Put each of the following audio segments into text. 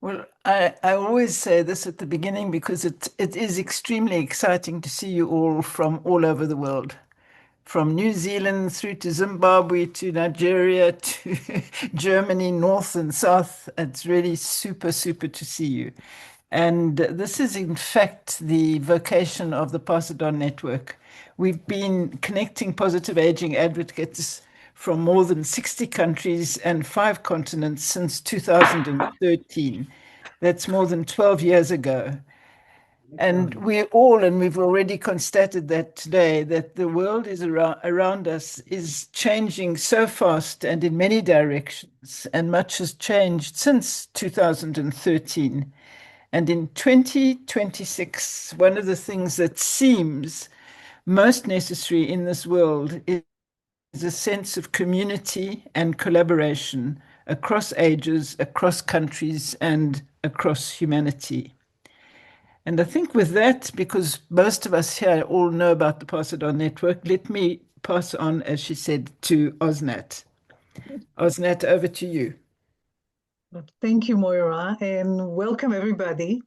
Well, I always say this at the beginning because it is extremely exciting to see you all from all over the world, from New Zealand through to Zimbabwe to Nigeria to Germany, north and south. It's really super, super to see you. And this is, in fact, the vocation of the Pass It On Network. We've been connecting positive aging advocates from more than 60 countries and 5 continents since 2013. That's more than 12 years ago. And we've already constated that today, that the world is around us is changing so fast and in many directions, and much has changed since 2013. And in 2026, one of the things that seems most necessary in this world is a sense of community and collaboration across ages, across countries, and across humanity. And I think with that, because most of us here all know about the Pass It On Network, let me pass on, as she said, to Osnat. Osnat, over to you. Thank you, Moira, and welcome everybody.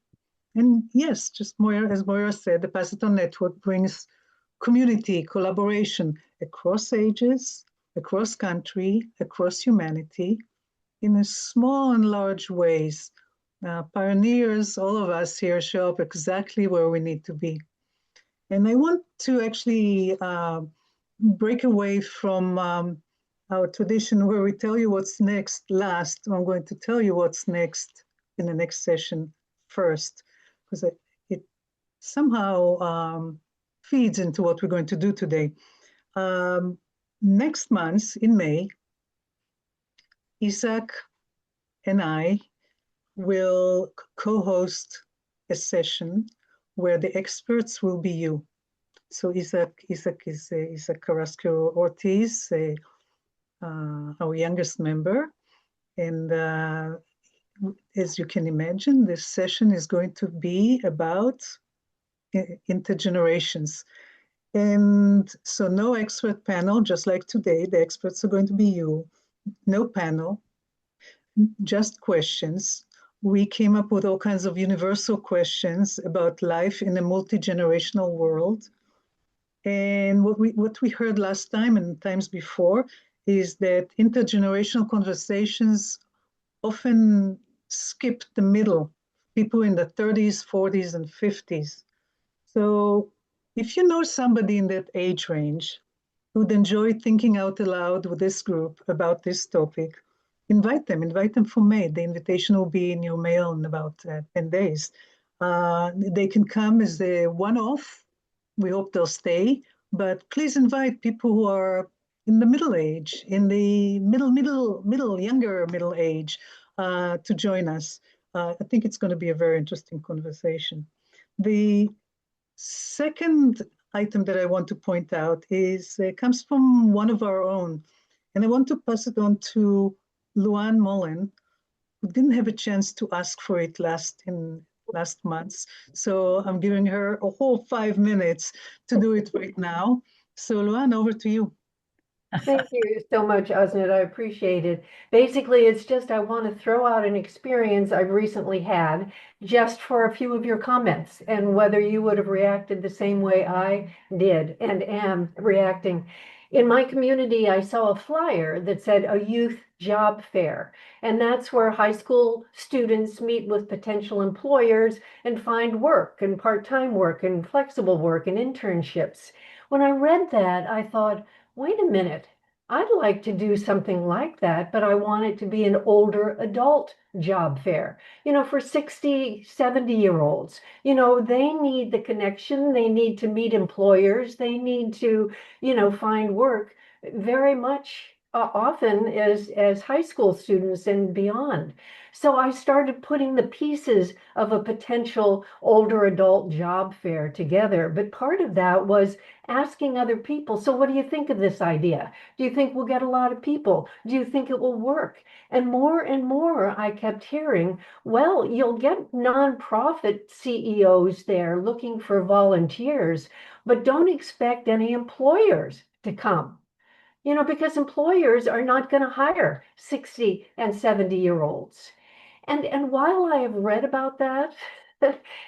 And yes, just Moira, as Moira said, the Pass It On Network brings community, collaboration across ages, across country, across humanity, in a small and large ways. Pioneers, all of us here show up exactly where we need to be. And I want to actually break away from our tradition where we tell you what's next last. I'm going to tell you what's next in the next session first, because it somehow feeds into what we're going to do today. Next month in May, Isaac and I will co-host a session where the experts will be you. So Isaac is Isaac Carrasco Ortiz, our youngest member, and as you can imagine, this session is going to be about intergenerations. And so no expert panel, just like today, the experts are going to be you. No panel, just questions. We came up with all kinds of universal questions about life in a multi-generational world. And what we heard last time and times before is that intergenerational conversations often skip the middle, people in the 30s, 40s, and 50s. So if you know somebody in that age range who'd enjoy thinking out aloud with this group about this topic, invite them for May. The invitation will be in your mail in about 10 days. They can come as a one-off. We hope they'll stay, but please invite people who are in the middle age, in the younger middle age, to join us. I think it's going to be a very interesting conversation. The second item that I want to point out is comes from one of our own, and I want to pass it on to Luan Mullen, who didn't have a chance to ask for it last month. So I'm giving her a whole 5 minutes to do it right now. So Luan, over to you. Thank you so much, Osnet. I appreciate it. Basically, it's just I want to throw out an experience I've recently had just for a few of your comments and whether you would have reacted the same way I did and am reacting. In my community, I saw a flyer that said a youth job fair, and that's where high school students meet with potential employers and find work and part-time work and flexible work and internships. When I read that, I thought, wait a minute, I'd like to do something like that, but I want it to be an older adult job fair, for 60, 70-year-olds. They need the connection, they need to meet employers, they need to, find work very much often as high school students and beyond. So I started putting the pieces of a potential older adult job fair together. But part of that was asking other people, so what do you think of this idea? Do you think we'll get a lot of people? Do you think it will work? And more I kept hearing, well, you'll get nonprofit CEOs there looking for volunteers, but don't expect any employers to come. Because employers are not going to hire 60 and 70-year-olds. And while I have read about that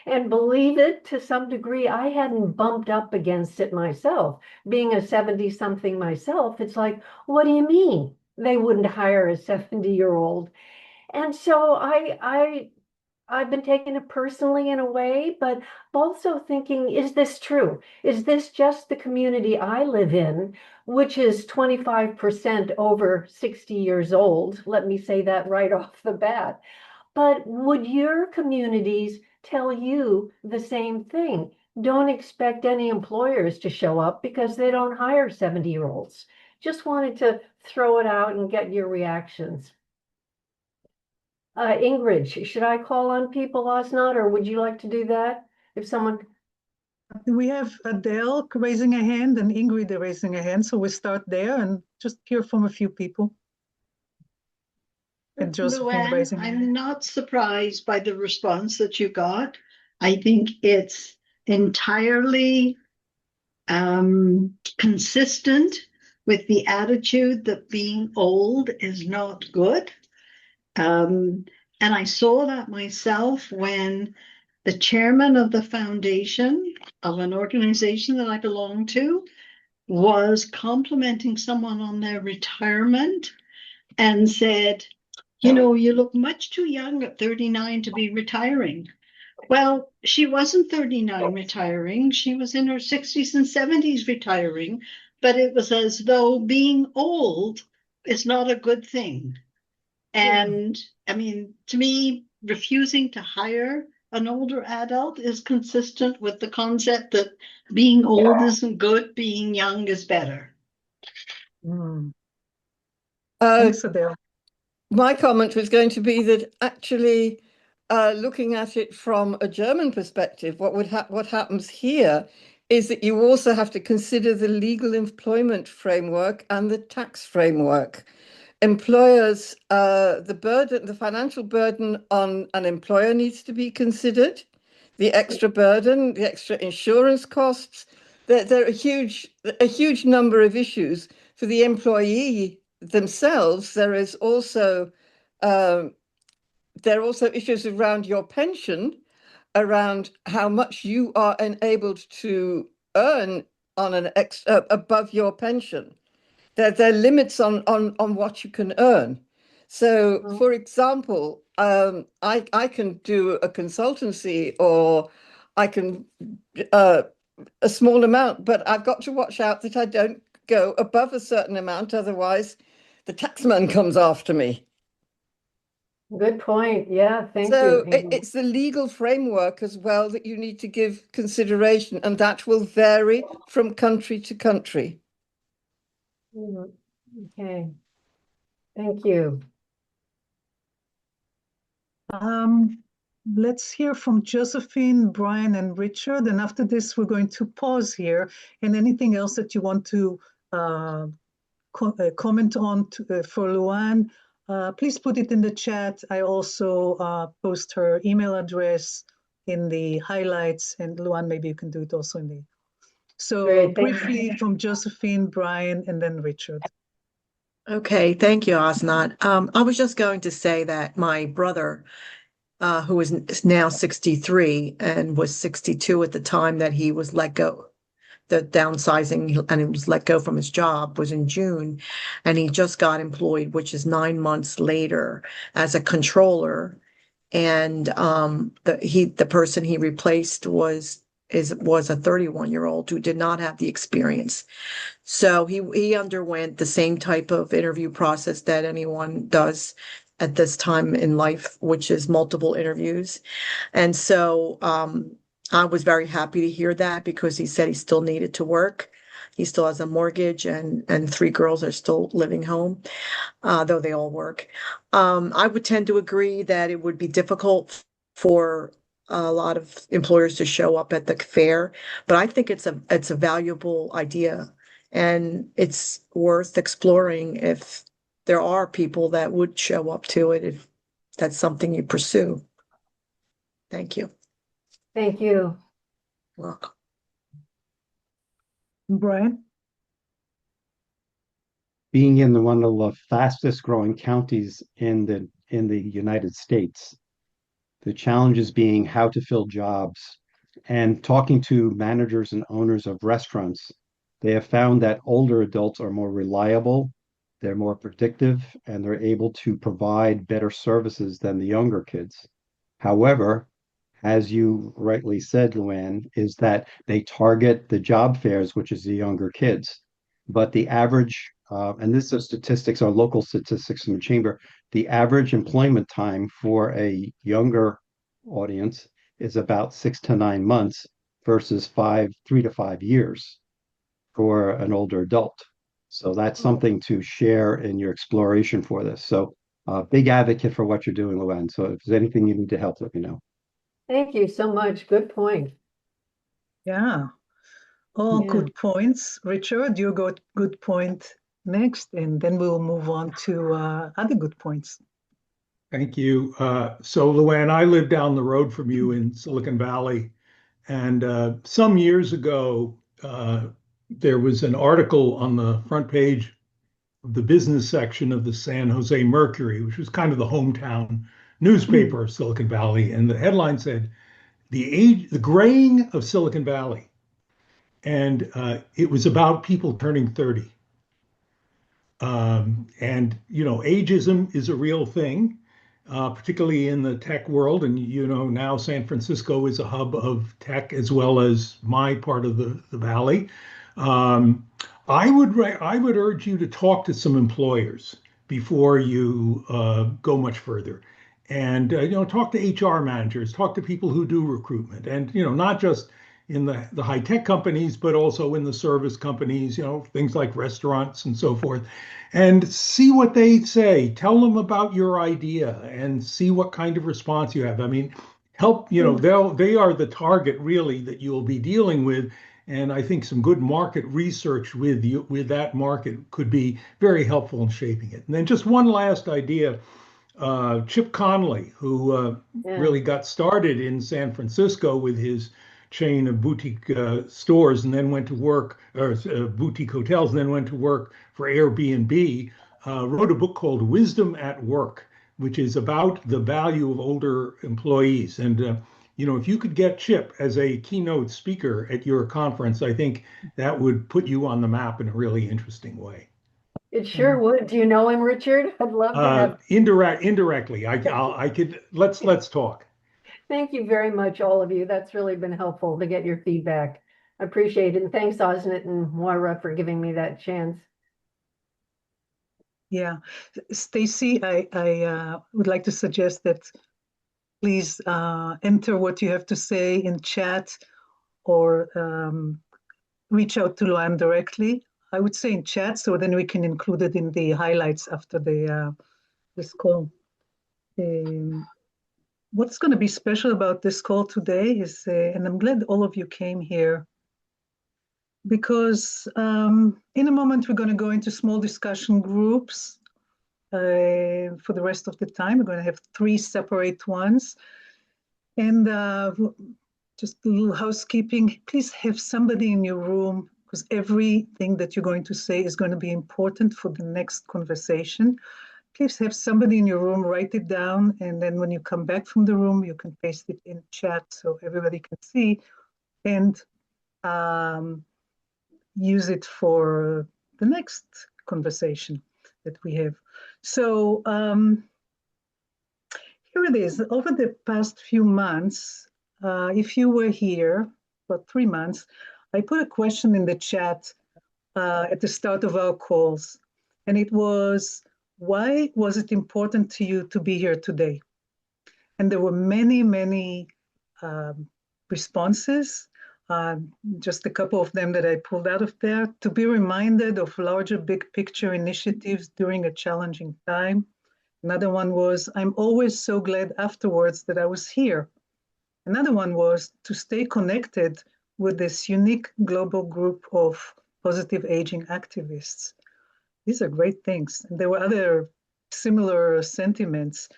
and believe it to some degree, I hadn't bumped up against it myself. Being a 70 something myself, it's like, what do you mean they wouldn't hire a 70-year-old? And so I've been taking it personally in a way, but also thinking, is this true? Is this just the community I live in, which is 25% over 60 years old? Let me say that right off the bat. But would your communities tell you the same thing? Don't expect any employers to show up because they don't hire 70-year-olds. Just wanted to throw it out and get your reactions. Ingrid, should I call on people last night, or would you like to do that? If someone, We have Adele raising a hand and Ingrid raising a hand, so we start there and just hear from a few people. And Josephine Luann, raising a I'm hand. not surprised by the response that you got. I think it's entirely consistent with the attitude that being old is not good. And I saw that myself when the chairman of the foundation of an organization that I belong to was complimenting someone on their retirement and said, you know, you look much too young at 39 to be retiring. Well, she wasn't 39 retiring. She was in her 60s and 70s retiring, but it was as though being old is not a good thing. And I mean, to me, refusing to hire an older adult is consistent with the concept that being old isn't good, being young is better. Mm. Uh, Thanks, Adele. my comment was going to be that actually, looking at it from a German perspective, what happens here is that you also have to consider the legal employment framework and the tax framework. Employers, the financial burden on an employer needs to be considered, the extra burden, the extra insurance costs. There are a huge number of issues for the employee themselves. Um, there are also issues around your pension, around how much you are enabled to earn on above your pension. There are limits on what you can earn. So, for example, I can do a consultancy, or I can a small amount, but I've got to watch out that I don't go above a certain amount, otherwise the taxman comes after me. good point. Yeah, thank you, So Ingrid. it's the legal framework as well that you need to give consideration, and that will vary from country to country. Mhm. Okay, thank you. Let's hear from Josephine, Brian, and Richard. And after this, we're going to pause here. And anything else that you want to comment on for Luann, please put it in the chat. I also post her email address in the highlights. And Luann, maybe you can do it also in the. So Great, thank you. briefly from Josephine, Brian, and then Richard. Okay, thank you, Asnat. I was just going to say that my brother, who is now 63 and was 62 at the time that he was let go, the downsizing, and he was let go from his job, was in June, and he just got employed, which is 9 months later, as a controller. And the person he replaced was a 31-year-old who did not have the experience. So he underwent the same type of interview process that anyone does at this time in life, which is multiple interviews. And so I was very happy to hear that, because he said he still needed to work. He still has a mortgage, and 3 girls are still living home, though they all work. I would tend to agree that it would be difficult for a lot of employers to show up at the fair, but I think it's a valuable idea, and it's worth exploring if there are people that would show up to it, if that's something you pursue. Thank you. Thank you. Welcome. Brian? Being in one of the fastest growing counties in the in the United States. The challenges being how to fill jobs. And talking to managers and owners of restaurants, they have found that older adults are more reliable, they're more predictive, and they're able to provide better services than the younger kids. However, as you rightly said, Luann, is that they target the job fairs, which is the younger kids. But the average, and this is statistics, are local statistics from the chamber, the average employment time for a younger audience is about 6 to 9 months versus 3 to 5 years for an older adult. So that's something to share in your exploration for this. So, big advocate for what you're doing, Luann. So if there's anything you need to help, let me know. Thank you so much. Good point. Yeah, all Yeah. good points. Richard, you got good point next, and then we'll move on to other good points. Thank you. So, Luann, I live down the road from you in Silicon Valley. And some years ago, there was an article on the front page of the business section of the San Jose Mercury, which was kind of the hometown newspaper of Silicon Valley. And the headline said, the graying of Silicon Valley. And it was about people turning 30. And, ageism is a real thing, particularly in the tech world. And, now San Francisco is a hub of tech as well as my part of the valley. Um, I would urge you to talk to some employers before you go much further. And, talk to HR managers, talk to people who do recruitment and, not just in the high tech companies, but also in the service companies, things like restaurants and so forth, and see what they say. Tell them about your idea and see what kind of response you have. I mean, help, they are the target really that you'll be dealing with. And I think some good market research with that market could be very helpful in shaping it. And then just one last idea. Chip Conley, who Yeah. really got started in San Francisco with his chain of boutique stores and then went to work, or boutique hotels, and then went to work for Airbnb, wrote a book called Wisdom at Work, which is about the value of older employees. And, if you could get Chip as a keynote speaker at your conference, I think that would put you on the map in a really interesting way. It sure would. Do you know him, Richard? I'd love to have. Indirectly, I could, let's talk. Thank you very much, all of you. That's really been helpful to get your feedback. I appreciate it. And thanks, Osnet and Moira, for giving me that chance. Yeah, Stacy, I would like to suggest that please enter what you have to say in chat or reach out to Luann directly. I would say in chat, so then we can include it in the highlights after this call. What's going to be special about this call today is, and I'm glad all of you came here, because in a moment we're going to go into small discussion groups for the rest of the time. We're going to have 3 separate ones. And just a little housekeeping, please have somebody in your room, because everything that you're going to say is going to be important for the next conversation. Please have somebody in your room, write it down, and then when you come back from the room, you can paste it in chat so everybody can see, and use it for the next conversation that we have. So here it is. Over the past few months, if you were here for 3 months, I put a question in the chat at the start of our calls, and it was, why was it important to you to be here today? And there were many, many responses, just a couple of them that I pulled out of there. To be reminded of larger big picture initiatives during a challenging time. Another one was, I'm always so glad afterwards that I was here. Another one was to stay connected with this unique global group of positive aging activists. These are great things. And there were other similar sentiments.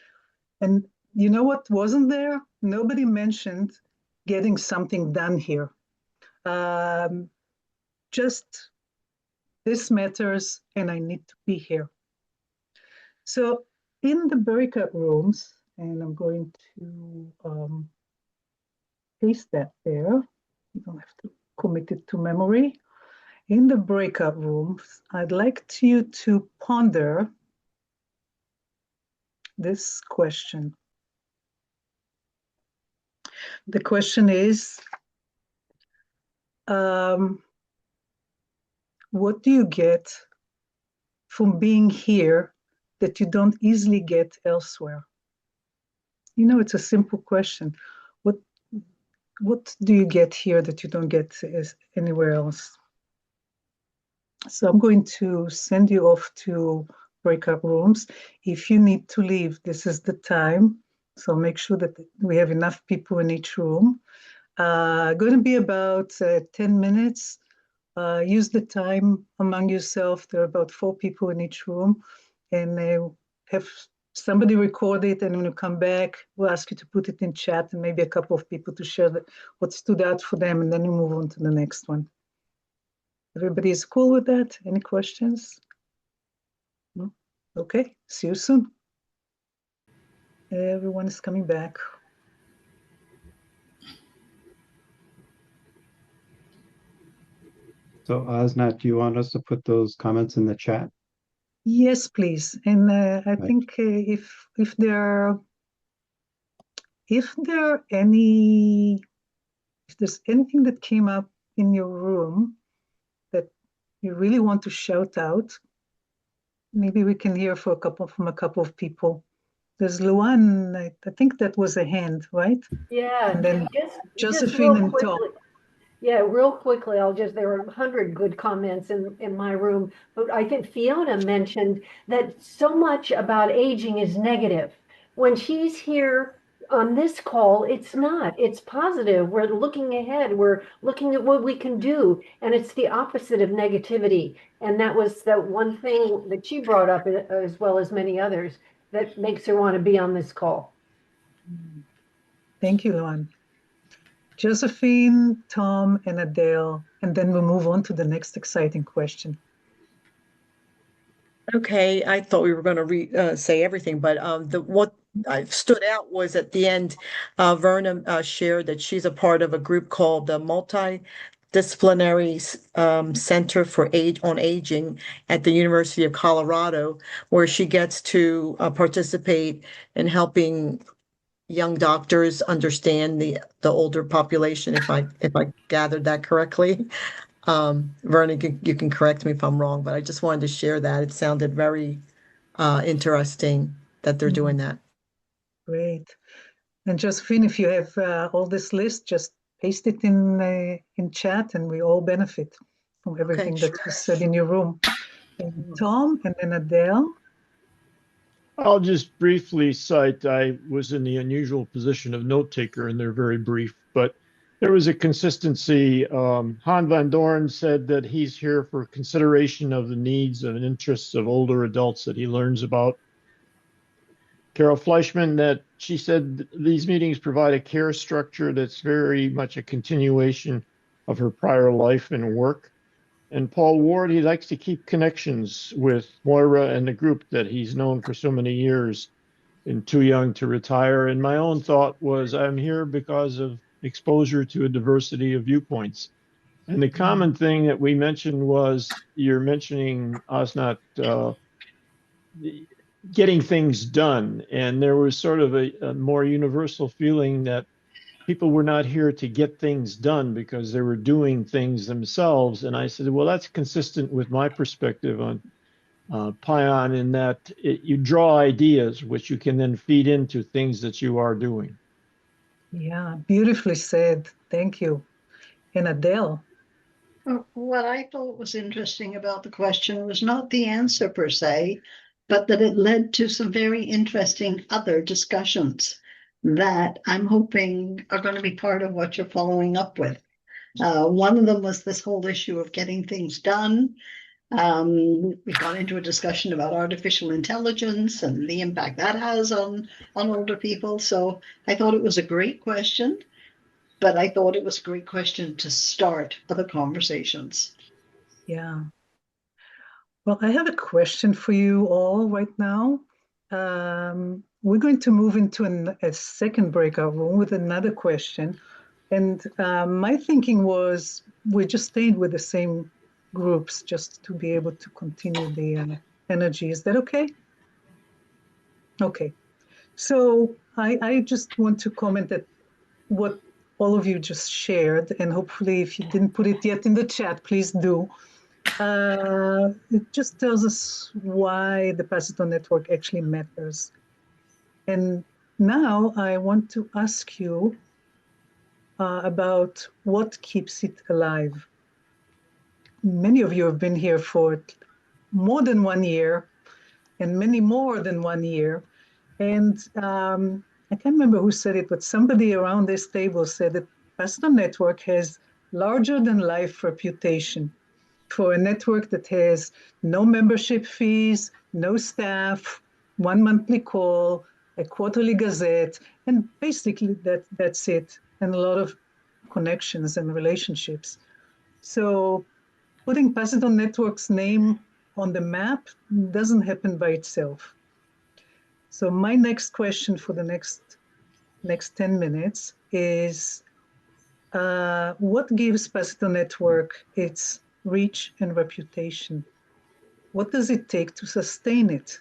And you know what wasn't there? Nobody mentioned getting something done here. Just this matters and I need to be here. So in the breakout rooms, and I'm going to paste that there. You don't have to commit it to memory. In the breakout rooms, I'd like you to ponder this question. The question is, what do you get from being here that you don't easily get elsewhere? You know, it's a simple question. What do you get here that you don't get anywhere else? So I'm going to send you off to breakout rooms. If you need to leave, this is the time. So make sure that we have enough people in each room. Going to be about 10 minutes. Use the time among yourself. There are about 4 people in each room. And have somebody record it, and when you come back, we'll ask you to put it in chat, and maybe a couple of people to share what stood out for them, and then we move on to the next one. Everybody is cool with that? Any questions? No? Okay, see you soon. Everyone is coming back. So Osnat, do you want us to put those comments in the chat? Yes, please. And I Right. think if there are any, if there's anything that came up in your room that you really want to shout out, maybe we can hear from a couple of people. There's Luan, I think that was a hand, right? Yeah, And then just Josephine real and quickly. Tom. Yeah, real quickly, there were 100 good comments in my room, but I think Fiona mentioned that so much about aging is negative. When she's here on this call, it's not. It's positive. We're looking ahead. We're looking at what we can do, and it's the opposite of negativity. And that was the one thing that she brought up, as well as many others, that makes her want to be on this call. Thank you, Luan. Josephine, Tom, and Adele, and then we'll move on to the next exciting question. Okay, I thought we were going to say everything, but what stood out was at the end, Verna shared that she's a part of a group called the Multidisciplinary Center for Aging at the University of Colorado, where she gets to participate in helping young doctors understand the older population, if I gathered that correctly. Vernon, you can correct me if I'm wrong, but I just wanted to share that. It sounded very interesting that they're doing that. Great. And Josephine, if you have all this list, just paste it in chat, and we all benefit from everything that was said in your room. And Tom, and then Adele. I'll just briefly cite, I was in the unusual position of note taker, and they're very brief, but there was a consistency. Han Van Doren said that he's here for consideration of the needs and interests of older adults that he learns about. Carol Fleischman, that she said these meetings provide a care structure that's very much a continuation of her prior life and work. And Paul Ward, he likes to keep connections with Moira and the group that he's known for so many years and too young to retire. And my own thought was, I'm here because of exposure to a diversity of viewpoints. And the common thing that we mentioned was, you're mentioning Osnat, getting things done. And there was sort of a more universal feeling that people were not here to get things done because they were doing things themselves. And I said, well, that's consistent with my perspective on PION, in that you draw ideas which you can then feed into things that you are doing. Yeah, beautifully said. Thank you. And Adele. What I thought was interesting about the question was not the answer per se, but that it led to some very interesting other discussions that I'm hoping are going to be part of what you're following up with. One of them was this whole issue of getting things done. We got into a discussion about artificial intelligence and the impact that has on older people. So I thought it was a great question, but I thought it was a great question to start other conversations. Yeah. Well, I have a question for you all right now. we're going to move into a second breakout room with another question. And my thinking was we just stayed with the same groups just to be able to continue the energy. Is that okay? Okay. So I just want to comment that what all of you just shared, and hopefully if you didn't put it yet in the chat, please do. It just tells us why the Pacitor network actually matters. And now I want to ask you about what keeps it alive. Many of you have been here for more than 1 year and many more than 1 year. And I can't remember who said it, but somebody around this table said that Pacitor Network has larger than life reputation for a network that has no membership fees, no staff, one monthly call, a quarterly gazette, and basically that's it, and a lot of connections and relationships. So putting Pacitor Network's name on the map doesn't happen by itself. So my next question for the next 10 minutes is what gives Pacitor Network its reach and reputation? What does it take to sustain it?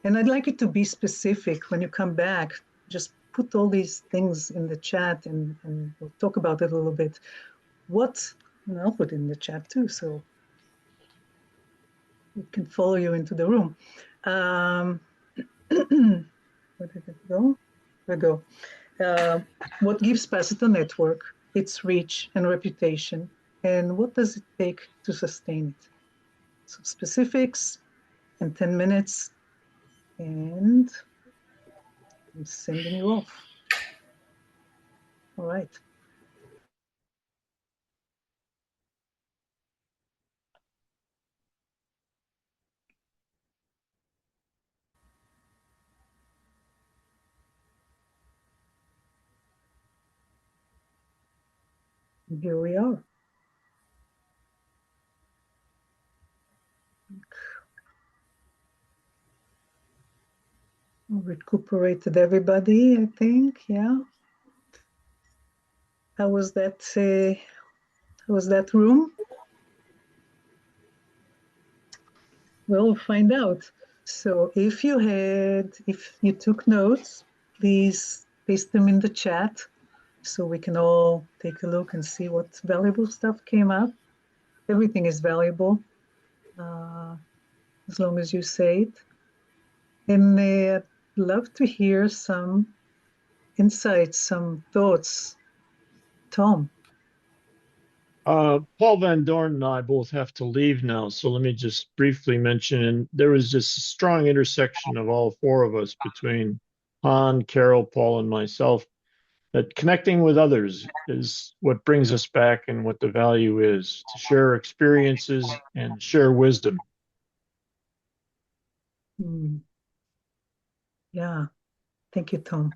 And I'd like it to be specific when you come back. Just put all these things in the chat and we'll talk about it a little bit. And I'll put it in the chat too, so we can follow you into the room. Where did it go? There we go. What gives Pacitor Network its reach and reputation, and what does it take to sustain it? So specifics in 10 minutes, and I'm sending you off. All right. Here we are. Recuperated everybody, I think. Yeah. How was that? How was that room? We'll find out. So if you took notes, please paste them in the chat so we can all take a look and see what valuable stuff came up. Everything is valuable, as long as you say it. And I'd love to hear some insights, some thoughts. Tom. Paul Van Dorn and I both have to leave now, so let me just briefly mention, and there was this strong intersection of all four of us between Han, Carol, Paul, and myself, that connecting with others is what brings us back and what the value is, to share experiences and share wisdom. Yeah, thank you, Tom.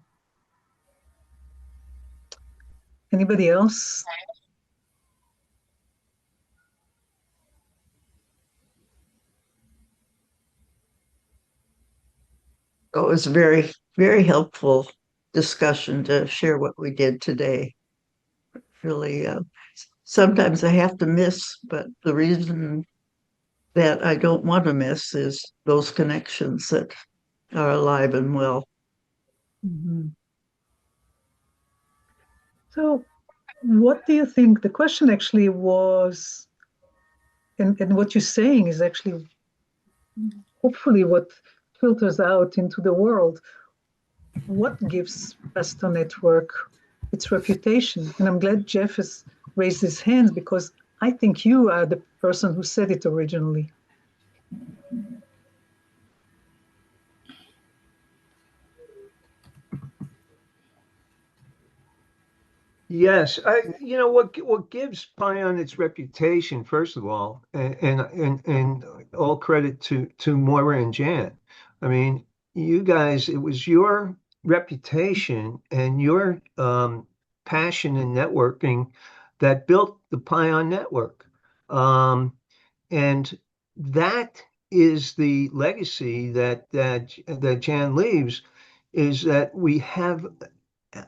Anybody else? It was a very, very helpful discussion to share what we did today. Really, sometimes I have to miss, but the reason that I don't want to miss is those connections that are alive and well. Mm-hmm. So, what do you think? The question actually was, and what you're saying is actually hopefully what filters out into the world. What gives Pacitor Network its reputation? And I'm glad Jeff has raised his hands because I think you are the person who said it originally. Yes, what gives PION its reputation, first of all, and all credit to Moira and Jan. I mean, you guys, it was your reputation and your passion in networking that built the PION network. And that is the legacy that Jan leaves, is that we have,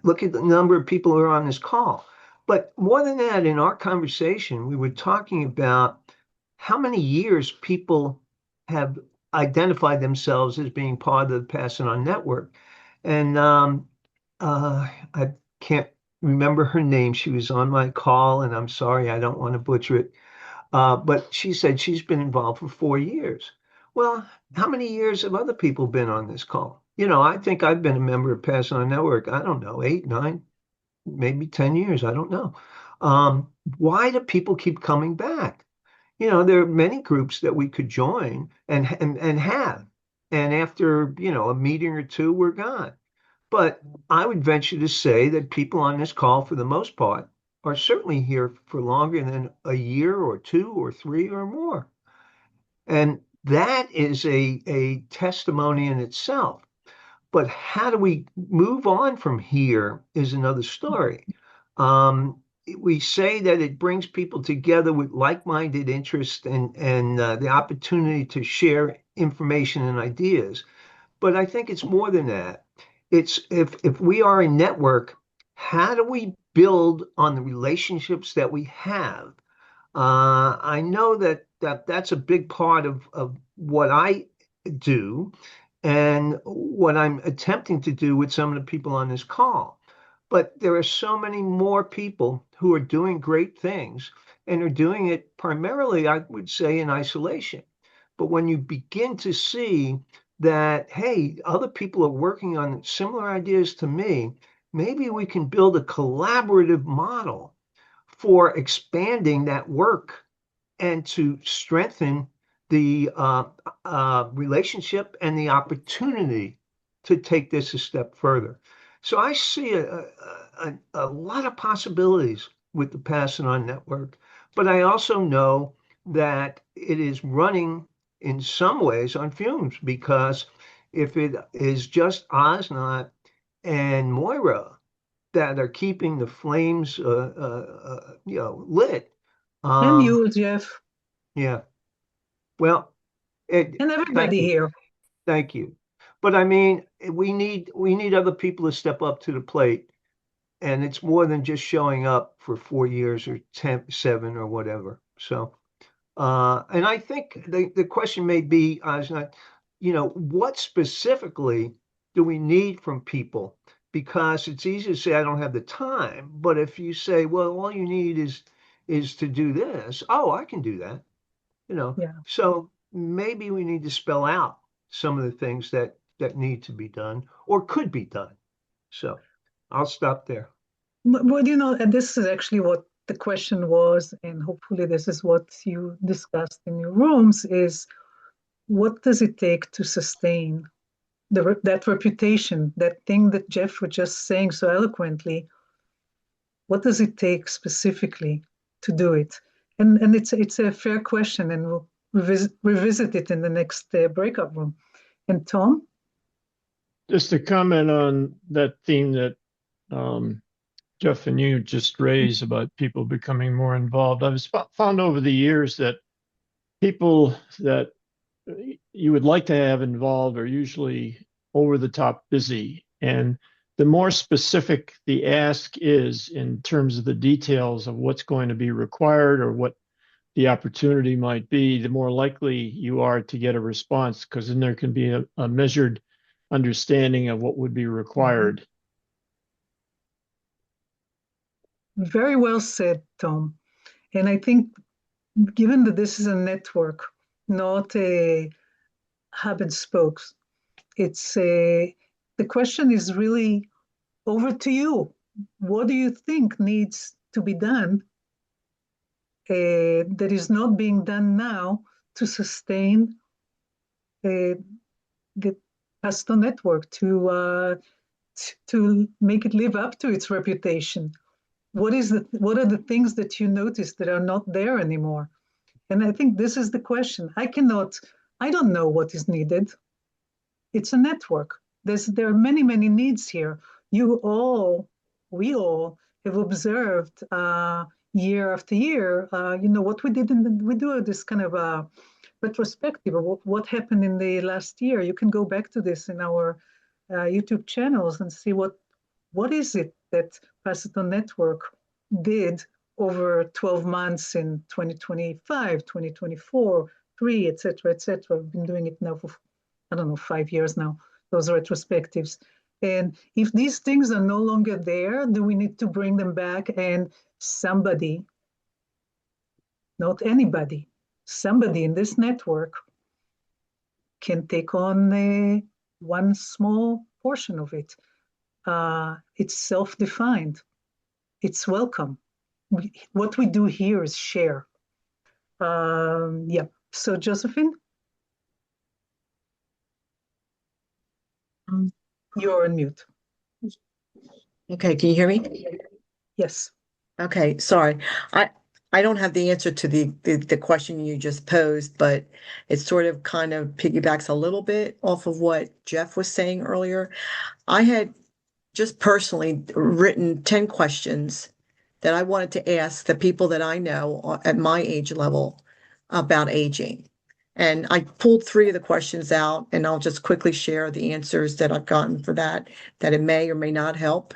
look at the number of people who are on this call. But more than that, in our conversation, we were talking about how many years people have identified themselves as being part of the Pass It On network. And I can't remember her name. She was on my call, and I'm sorry, I don't want to butcher it. But she said she's been involved for 4 years. Well, how many years have other people been on this call? I think I've been a member of Pass It On Network, I don't know, 8, 9, maybe 10 years. I don't know. Why do people keep coming back? There are many groups that we could join and have. And after, a meeting or two, we're gone. But I would venture to say that people on this call, for the most part, are certainly here for longer than a year or 2 or 3 or more. And that is a testimony in itself. But how do we move on from here is another story. We say that it brings people together with like-minded interests and the opportunity to share information and ideas. But I think it's more than that. It's if we are a network, how do we build on the relationships that we have? I know that's a big part of what I do and what I'm attempting to do with some of the people on this call. But there are so many more people who are doing great things and are doing it primarily, I would say, in isolation. But when you begin to see that, hey, other people are working on similar ideas to me, maybe we can build a collaborative model for expanding that work and to strengthen the relationship and the opportunity to take this a step further. So I see a lot of possibilities with the Pass It On network, but I also know that it is running in some ways on fumes, because if it is just Osnot and Moira that are keeping the flames, lit. And you, Jeff, Yeah. Well, and thank everybody you, here. thank you. But I mean, we need other people to step up to the plate, and it's more than just showing up for 4 years or 10, 7 or whatever. So, and I think the question may be, what specifically do we need from people? Because it's easy to say I don't have the time, but if you say, well, all you need is to do this, oh, I can do that. Yeah. So maybe we need to spell out some of the things that need to be done or could be done. So I'll stop there. But and this is actually what the question was, and hopefully this is what you discussed in your rooms, is what does it take to sustain that reputation, that thing that Jeff was just saying so eloquently? What does it take specifically to do it? And it's a fair question, and we'll revisit it in the next breakout room. And Tom? Just to comment on that theme that Jeff and you just raised about people becoming more involved. I've found over the years that people that you would like to have involved are usually over the top busy. And the more specific the ask is in terms of the details of what's going to be required or what the opportunity might be, the more likely you are to get a response, because then there can be a measured understanding of what would be required. Very well said, Tom. And I think, given that this is a network, not a hub and spokes, the question is really over to you. What do you think needs to be done that is not being done now to sustain the Pass It On network, to make it live up to its reputation? What are the things that you notice that are not there anymore? And I think this is the question. I don't know what is needed. It's a network. There are many, many needs here. We all have observed year after year, what we did we do this kind of retrospective of what happened in the last year. You can go back to this in our YouTube channels and see what is it that Paciton Network did over 12 months in 2025, 2024, 3, et cetera, et cetera. I've been doing it now for, I don't know, 5 years now, those retrospectives. And if these things are no longer there, do we need to bring them back, and somebody, not anybody, somebody in this network can take on one small portion of it. It's self-defined. It's welcome. What we do here is share. Yeah. So Josephine, you're on mute. Okay, can you hear me? Yes. Okay, sorry. I don't have the answer to the question you just posed, but it sort of kind of piggybacks a little bit off of what Jeff was saying earlier. I had just personally written 10 questions that I wanted to ask the people that I know at my age level about aging. And I pulled 3 of the questions out, and I'll just quickly share the answers that I've gotten for that it may or may not help.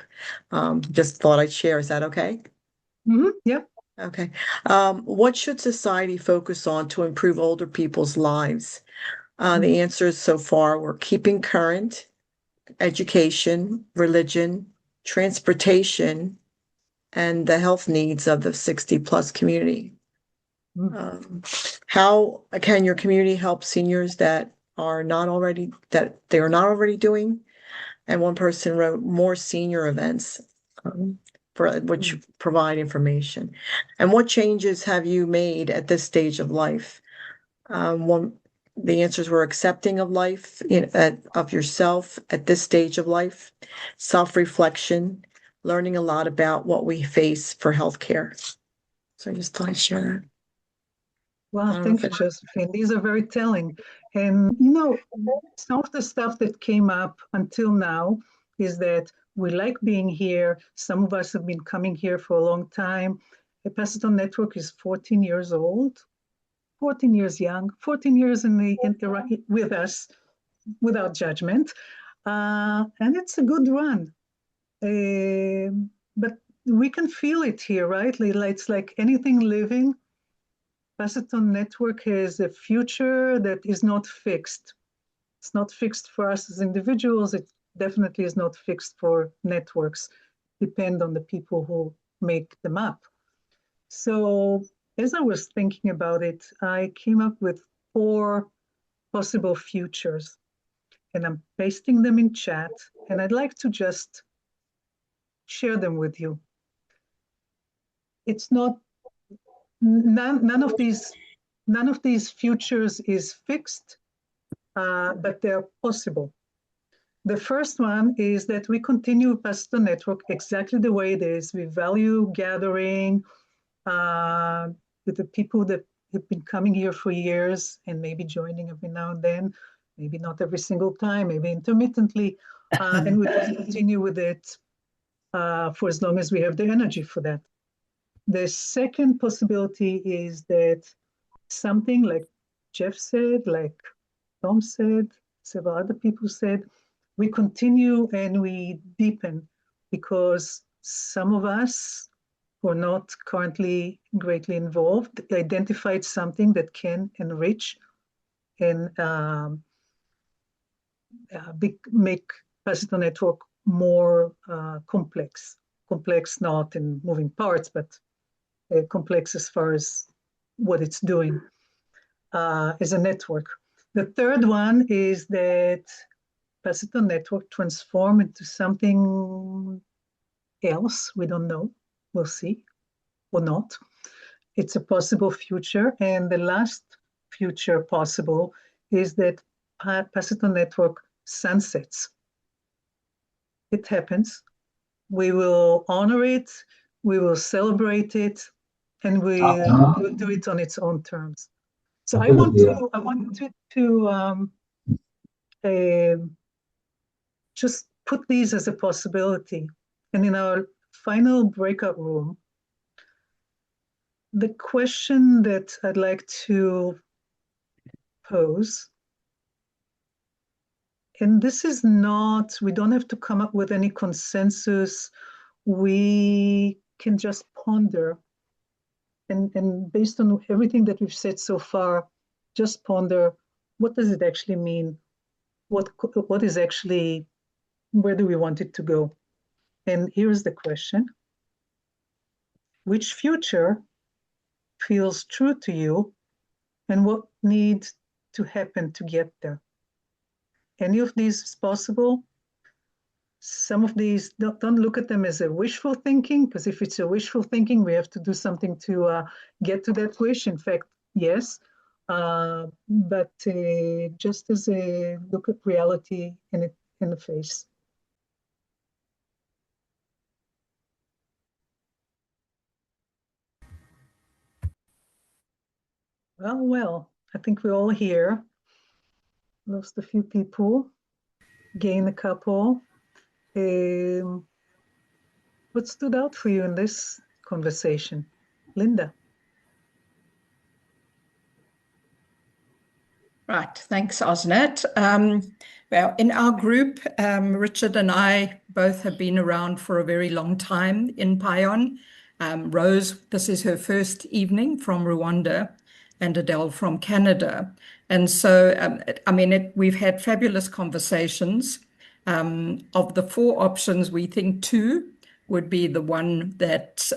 Just thought I'd share. Is that okay? Yeah. Okay. What should society focus on to improve older people's lives? The answers so far were keeping current, education, religion, transportation, and the health needs of the 60 plus community. How can your community help seniors that they are not already doing? And one person wrote more senior events for which provide information. And what changes have you made at this stage of life? The answers were accepting of life, of yourself at this stage of life, self-reflection, learning a lot about what we face for healthcare. So I just thought I'd share that. Wow, thank you, Josephine. These are very telling. And, some of the stuff that came up until now is that we like being here. Some of us have been coming here for a long time. The Paciton Network is 14 years old, 14 years young, 14 years with us, without judgment. And it's a good run. But we can feel it here, right? It's like anything living. Paciton Network has a future that is not fixed. It's not fixed for us as individuals. It definitely is not fixed for networks. Depend on the people who make them up. So as I was thinking about it, I came up with 4 possible futures, and I'm pasting them in chat, and I'd like to just share them with you. It's not, none of these futures is fixed, but they're possible. The first one is that we continue Paciton Network exactly the way it is. We value gathering with the people that have been coming here for years and maybe joining every now and then, maybe not every single time, maybe intermittently, and we continue with it for as long as we have the energy for that. The second possibility is that something like Jeff said, like Tom said, several other people said, we continue and we deepen, because some of us who are not currently greatly involved identified something that can enrich and make Paciton Network more complex. Complex not in moving parts, but complex as far as what it's doing as a network. The third one is that Paciton Network transform into something else. We don't know. We'll see or not. It's a possible future. And the last future possible is that Paciton Network sunsets. It happens. We will honor it. We will celebrate it, and we'll do it on its own terms. So I want to just put these as a possibility. And in our final breakout room, the question that I'd like to propose, and this is not, we don't have to come up with any consensus. We can just ponder. And based on everything that we've said so far, just ponder, what does it actually mean? What is actually, where do we want it to go? And here's the question. Which future feels true to you, and what needs to happen to get there? Any of these is possible. Some of these, don't look at them as a wishful thinking, because if it's a wishful thinking, we have to do something to get to that wish. In fact, yes, but just as a look at reality in the face. Well, I think we're all here. Lost a few people, gained a couple. What stood out for you in this conversation? Linda. Right, thanks, Osnet. Well, in our group, Richard and I both have been around for a very long time in PION. Rose, this is her first evening from Rwanda, and Adele from Canada. And so, we've had fabulous conversations. Of the four options, we think two would be the one that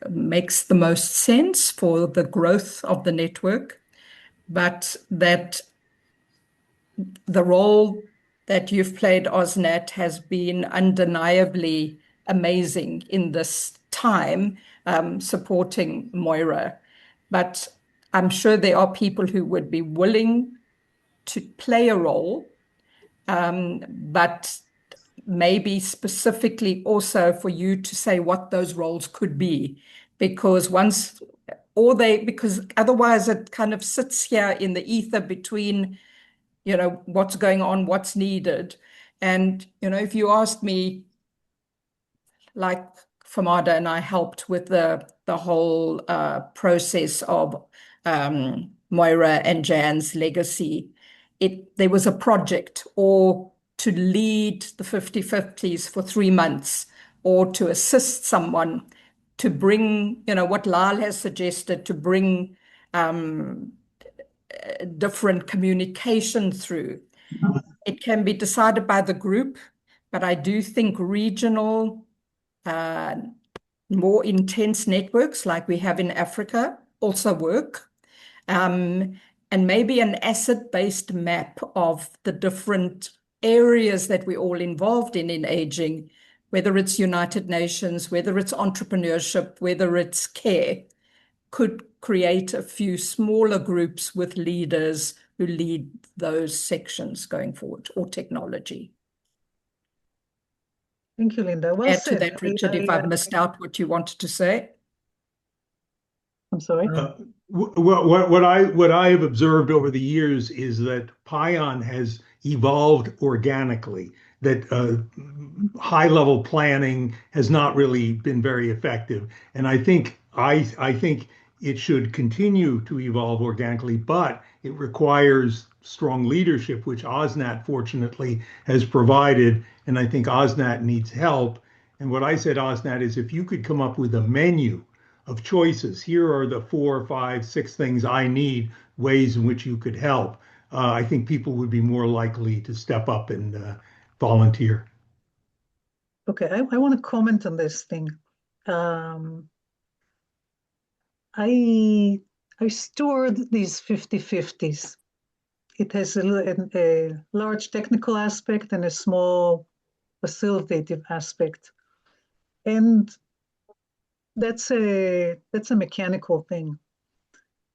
makes the most sense for the growth of the network, but that the role that you've played, Osnat, has been undeniably amazing in this time, supporting Moira. But I'm sure there are people who would be willing to play a role, but maybe specifically also for you to say what those roles could be, because because otherwise it kind of sits here in the ether between, what's going on, what's needed. And, if you asked me, like Famada and I helped with the whole process of Moira and Jan's legacy, there was a project, or to lead the 50/50s for 3 months, or to assist someone to bring, what Lal has suggested, to bring different communication through. It can be decided by the group, but I do think regional, more intense networks like we have in Africa also work. And maybe an asset-based map of the different areas that we're all involved in aging, whether it's United Nations, whether it's entrepreneurship, whether it's care, could create a few smaller groups with leaders who lead those sections going forward, or technology. Thank you, Linda. Well Add to said. that, Richard, if I've missed out what you wanted to say. I'm sorry. What I have observed over the years is that PION has evolved organically. That high level planning has not really been very effective, and I think it should continue to evolve organically, but it requires strong leadership, which OSNAT fortunately has provided, and I think OSNAT needs help. And what I said, OSNAT, is if you could come up with a menu of choices, here are the 4, 5, 6 things I need, ways in which you could help. I think people would be more likely to step up and volunteer. Okay, I want to comment on this thing. I stored these 50/50s. It has a large technical aspect and a small facilitative aspect. And that's a mechanical thing.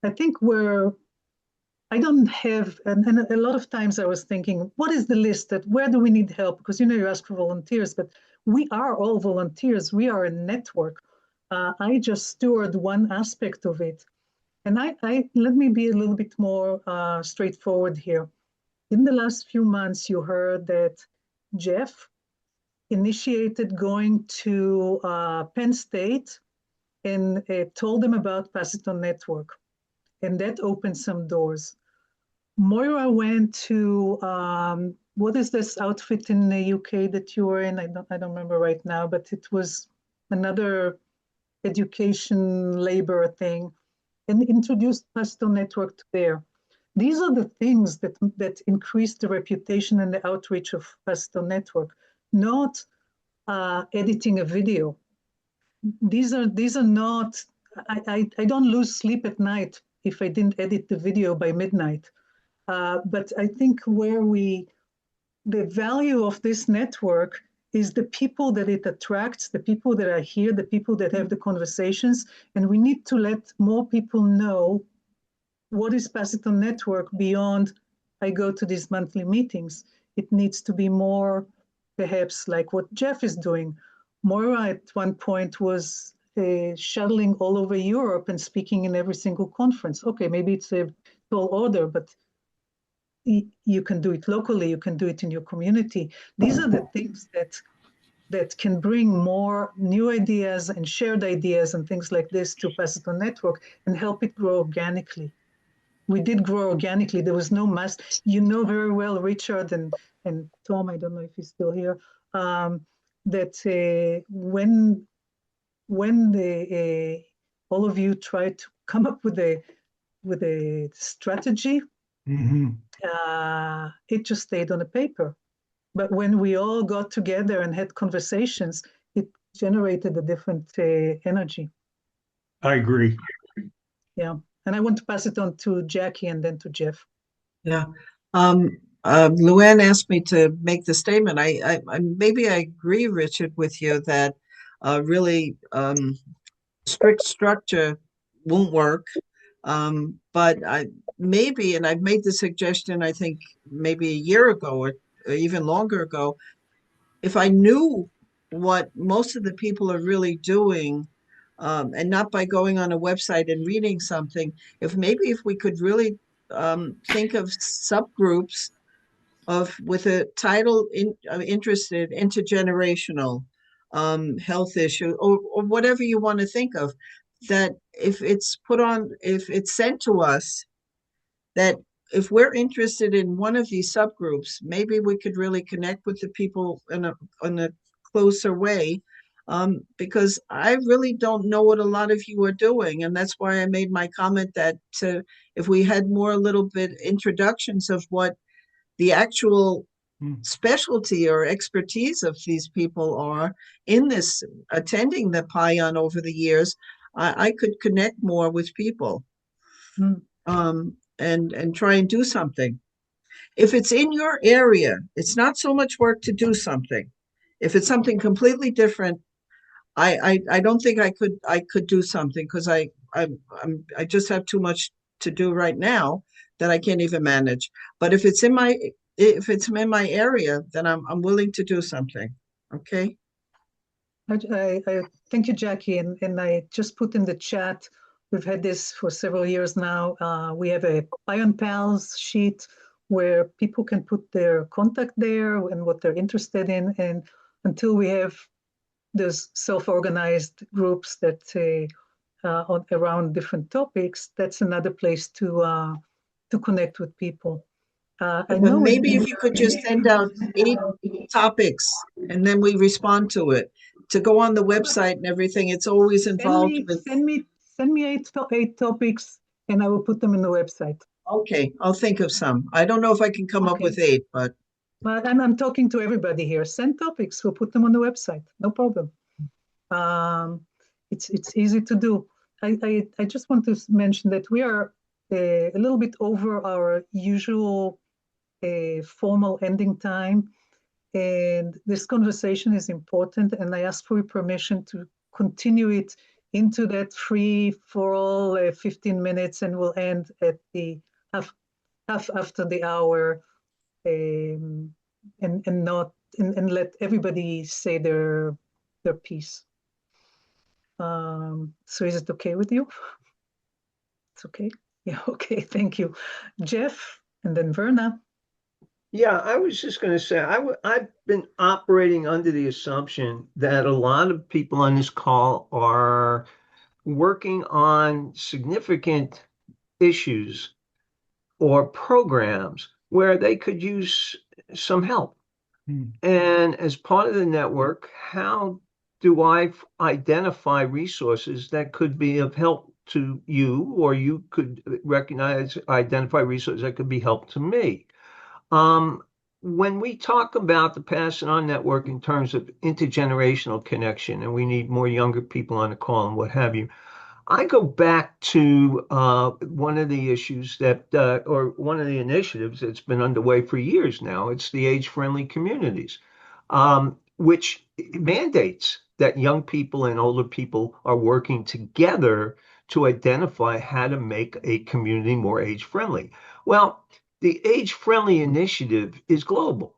I think I don't have, and a lot of times I was thinking, what is the list, where do we need help? Because you ask for volunteers, but we are all volunteers. We are a network. I just steward one aspect of it. And let me be a little bit more straightforward here. In the last few months, you heard that Jeff initiated going to Penn State and told them about Paciton Network. and that opened some doors. Moira went to what is this outfit in the UK that you were in? I don't remember right now, but it was another education labor thing, and introduced Pastel Network to there. These are the things that increase the reputation and the outreach of Pastel Network, not editing a video. These are not. I don't lose sleep at night if I didn't edit the video by midnight. But I think the value of this network is the people that it attracts, the people that are here, the people that have the conversations, and we need to let more people know what is Paciton Network beyond I go to these monthly meetings. It needs to be more, perhaps, like what Jeff is doing. Moira at one point was shuttling all over Europe and speaking in every single conference. Okay, maybe it's a tall order, but you can do it locally, you can do it in your community. These are the things that can bring more new ideas and shared ideas and things like this to Paciton Network and help it grow organically. We did grow organically. There was no mass. You know very well, Richard and Tom, I don't know if he's still here, that when all of you tried to come up with a strategy, it just stayed on the paper. But when we all got together and had conversations, it generated a different energy. I agree. Yeah. And I want to pass it on to Jackie and then to Jeff. Yeah. Luann asked me to make the statement. Maybe I agree, Richard, with you that really strict structure won't work. But maybe, and I've made the suggestion, I think maybe a year ago or even longer ago, if I knew what most of the people are really doing, and not by going on a website and reading something, if we could really think of subgroups with a title interested, intergenerational, health issue, or whatever you want to think of, that if it's sent to us, that if we're interested in one of these subgroups, maybe we could really connect with the people in a closer way, because I really don't know what a lot of you are doing. And that's why I made my comment that if we had more little bit introductions of what the actual specialty or expertise of these people are in this, attending the PION over the years, I could connect more with people. And try and do something. If it's in your area, it's not so much work to do something. If it's something completely different, I don't think I could do something, because I just have too much to do right now that I can't even manage. But if it's in my area, then I'm willing to do something. Okay. I thank you, Jackie, and I just put in the chat. We've had this for several years now. We have a PION Pals sheet where people can put their contact there and what they're interested in. And until we have those self-organized groups that around different topics, that's another place to connect with people. I know maybe if you could just send out 8 topics and then we respond to it. To go on the website and everything, it's always involved with. Send me 8 topics, and I will put them in the website. Okay, I'll think of some. I don't know if I can come up with 8, but. But I'm talking to everybody here. Send topics. We'll put them on the website. No problem. It's easy to do. I just want to mention that we are a little bit over our usual formal ending time. And this conversation is important, and I ask for your permission to continue it into that free for all 15 minutes, and we'll end at the half after the hour, and let everybody say their piece. So is it okay with you? It's okay. Yeah. Okay. Thank you, Jeff, and then Verna. Yeah, I was just going to say, I've been operating under the assumption that a lot of people on this call are working on significant issues or programs where they could use some help. And as part of the network, how do I identify resources that could be of help to you, or you could identify resources that could be help to me? When we talk about the Pass It On network in terms of intergenerational connection, and we need more younger people on the call and what have you, I go back to one of the issues or one of the initiatives that's been underway for years now. It's the age-friendly communities, which mandates that young people and older people are working together to identify how to make a community more age-friendly. Well, the age-friendly initiative is global,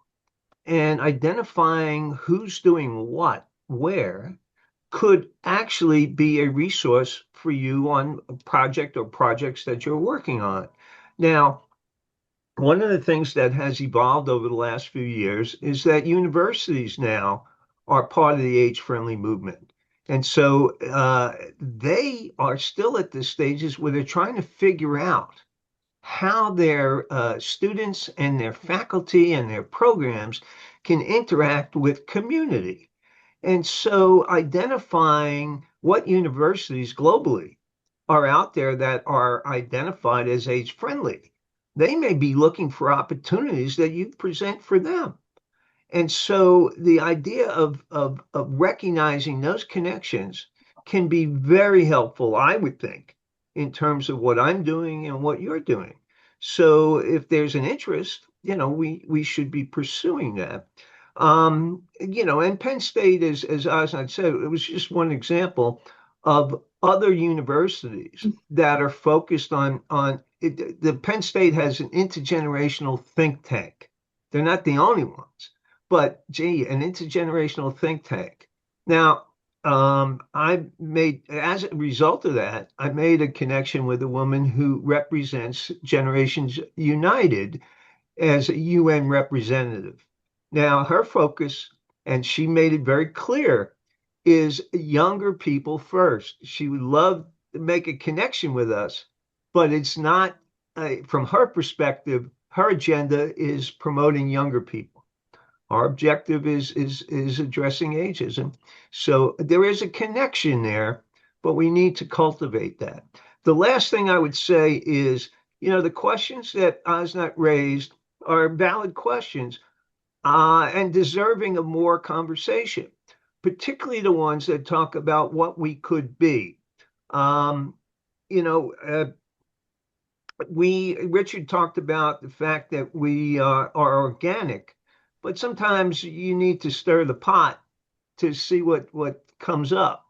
and identifying who's doing what, where, could actually be a resource for you on a project or projects that you're working on. Now, one of the things that has evolved over the last few years is that universities now are part of the age-friendly movement. And so they are still at the stages where they're trying to figure out how their students and their faculty and their programs can interact with community. And so identifying what universities globally are out there that are identified as age friendly, they may be looking for opportunities that you present for them. And so the idea of recognizing those connections can be very helpful, I would think, in terms of what I'm doing and what you're doing. So if there's an interest, we should be pursuing that. And Penn State, as Osnod said, it was just one example of other universities that are focused on it. The Penn State has an intergenerational think tank. They're not the only ones, but gee, an intergenerational think tank. Now, as a result of that, I made a connection with a woman who represents Generations United as a UN representative. Now, her focus, and she made it very clear, is younger people first. She would love to make a connection with us, but it's not, from her perspective, her agenda is promoting younger people. Our objective is addressing ageism. So there is a connection there, but we need to cultivate that. The last thing I would say is, the questions that Osnat raised are valid questions and deserving of more conversation, particularly the ones that talk about what we could be. Um, you know, uh, Richard talked about the fact that we are organic, but sometimes you need to stir the pot to see what comes up.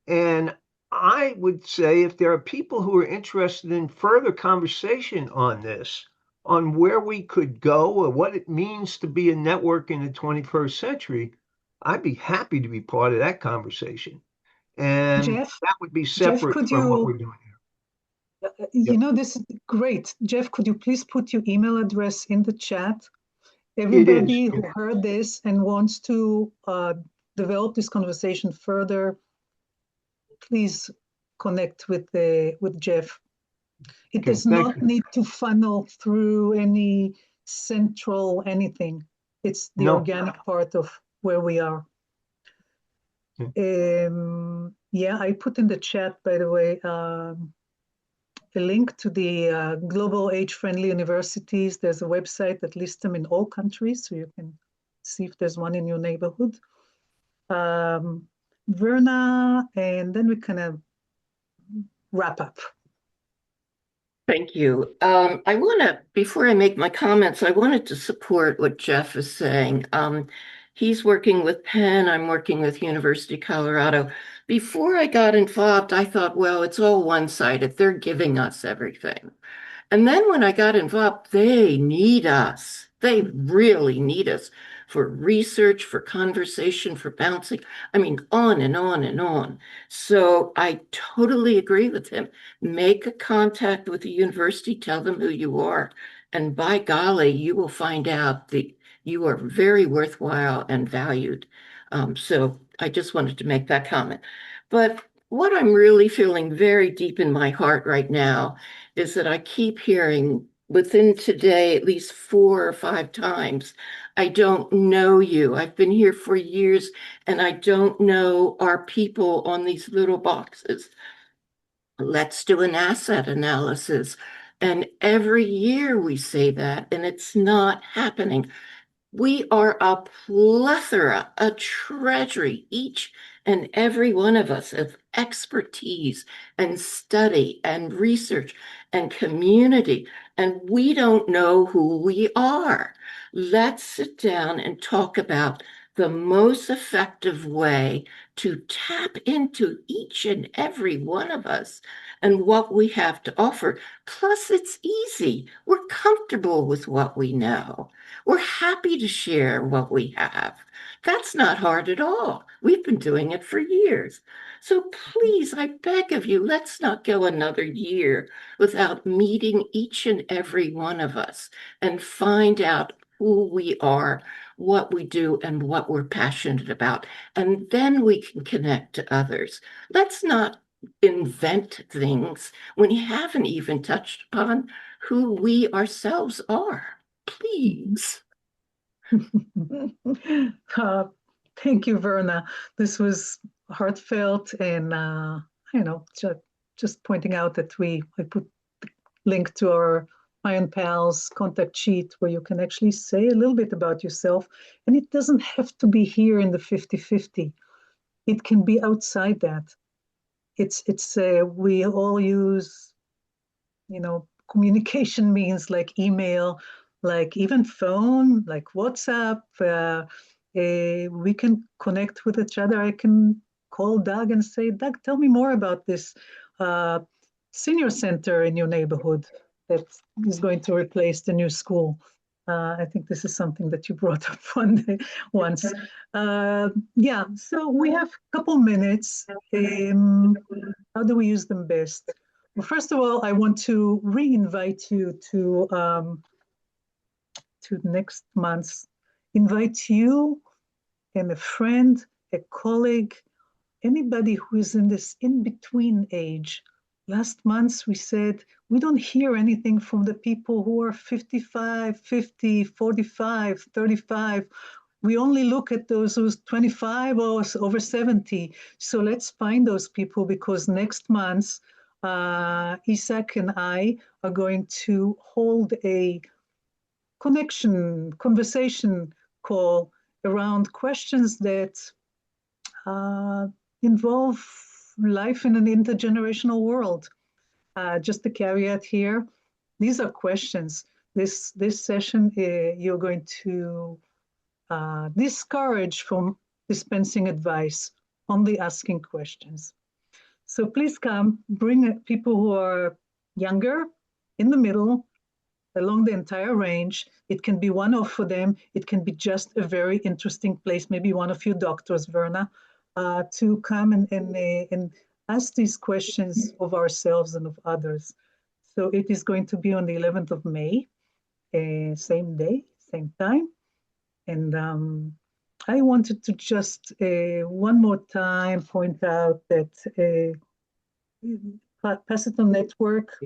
And I would say if there are people who are interested in further conversation on this, on where we could go or what it means to be a network in the 21st century, I'd be happy to be part of that conversation. And Jeff, that would be Jeff, separate could from what we're you, doing here. Yep. you know, this is great. Jeff, could you please put your email address in the chat? It is. Everybody who heard this and wants to develop this conversation further, please connect with Jeff. It Okay, does thank not you. need to funnel through any central anything. It's the No. organic part of where we are. Yeah, I put in the chat, by the way, a link to the Global Age-Friendly Universities. There's a website that lists them in all countries, so you can see if there's one in your neighborhood. Verna, and then we kind of wrap up. Thank you. I want to, before I make my comments, I wanted to support what Jeff is saying. He's working with Penn, I'm working with University of Colorado. Before I got involved, I thought, well, it's all one-sided. They're giving us everything. And then when I got involved, they need us. They really need us for research, for conversation, for bouncing. I mean, on and on and on. So I totally agree with him. Make a contact with the university, tell them who you are. And by golly, you will find out that you are very worthwhile and valued. So I just wanted to make that comment. But what I'm really feeling very deep in my heart right now is that I keep hearing within today at least 4 or 5 times, I don't know you. I've been here for years and I don't know our people on these little boxes. Let's do an asset analysis. And every year we say that, and it's not happening. We are a plethora, a treasury, each and every one of us of expertise and study and research and community, and we don't know who we are. Let's sit down and talk about the most effective way to tap into each and every one of us and what we have to offer. Plus, it's easy. We're comfortable with what we know. We're happy to share what we have. That's not hard at all. We've been doing it for years. So please, I beg of you, let's not go another year without meeting each and every one of us and find out who we are, what we do, and what we're passionate about. And then we can connect to others. Let's not invent things when you haven't even touched upon who we ourselves are. Please. Uh, Thank you, Verna. This was heartfelt, and just pointing out that I put the link to our Iron Pals contact sheet where you can actually say a little bit about yourself, and it doesn't have to be here in the 50-50. It can be outside that. We all use, communication means like email, like even phone, like WhatsApp. We can connect with each other. I can call Doug and say, Doug, tell me more about this senior center in your neighborhood that is going to replace the new school. I think this is something that you brought up once. Yeah, so we have a couple minutes. How do we use them best? Well, first of all, I want to re-invite you to next month's. Invite you and a friend, a colleague, anybody who is in this in-between age. Last month, we said we don't hear anything from the people who are 55, 50, 45, 35. We only look at those who's 25 or over 70. So let's find those people, because next month, Isaac and I are going to hold a conversation call around questions that involve life in an intergenerational world. Just a caveat here, these are questions. This session, you're going to discourage from dispensing advice, only asking questions. So please come, bring people who are younger, in the middle, along the entire range. It can be one-off for them. It can be just a very interesting place, maybe one of you doctors, Verna, to come and ask these questions of ourselves and of others. So it is going to be on the 11th of May, same day, same time. And I wanted to just one more time point out that Paciton Network,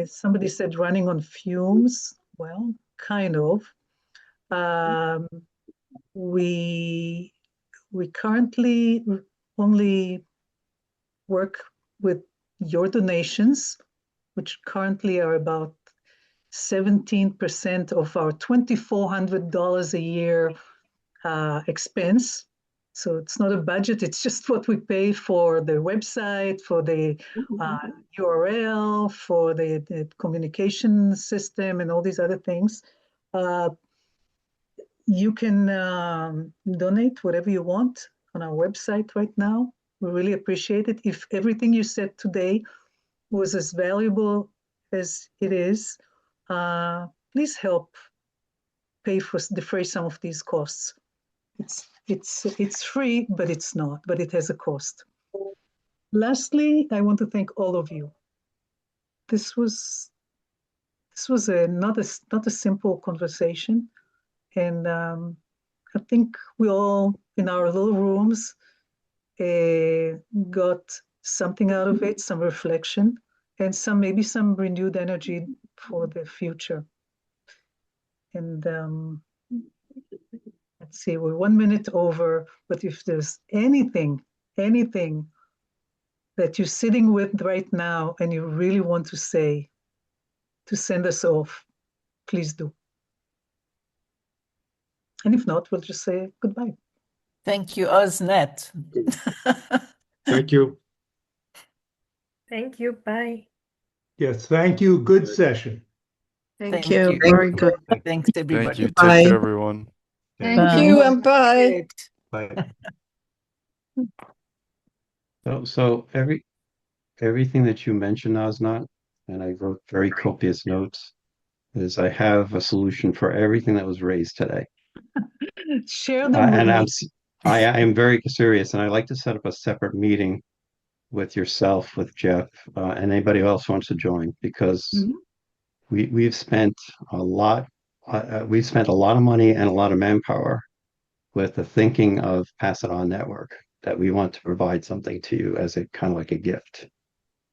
somebody said running on fumes. Well, kind of. We currently only work with your donations, which currently are about 17% of our $2,400 a year expense. So it's not a budget, it's just what we pay for the website, for the URL, for the communication system, and all these other things. You can donate whatever you want on our website right now. We really appreciate it. If everything you said today was as valuable as it is, please help defray some of these costs. It's free, but it's not, but it has a cost. Lastly, I want to thank all of you. This was not a simple conversation, and I think we all in our little rooms got something out of it, some reflection, and maybe some renewed energy for the future. And let's see, we're 1 minute over, but if there's anything that you're sitting with right now and you really want to say to send us off, please do. And if not, we'll just say goodbye. Thank you, Osnet. Thank you. Thank you. Bye. Yes, thank you. Good session. Thank Thank you. you. Very good. Thanks, Thank everybody. you. Take Bye. care, everyone. Thank Thank you and bye. Bye. So everything that you mentioned, Osnat, and I wrote very copious notes, is I have a solution for everything that was raised today. Share them with And me. I am very serious, and I'd like to set up a separate meeting with yourself, with Jeff, and anybody else wants to join, because we've spent a lot of money and a lot of manpower with the thinking of Pass It On Network, that we want to provide something to you as a kind of like a gift.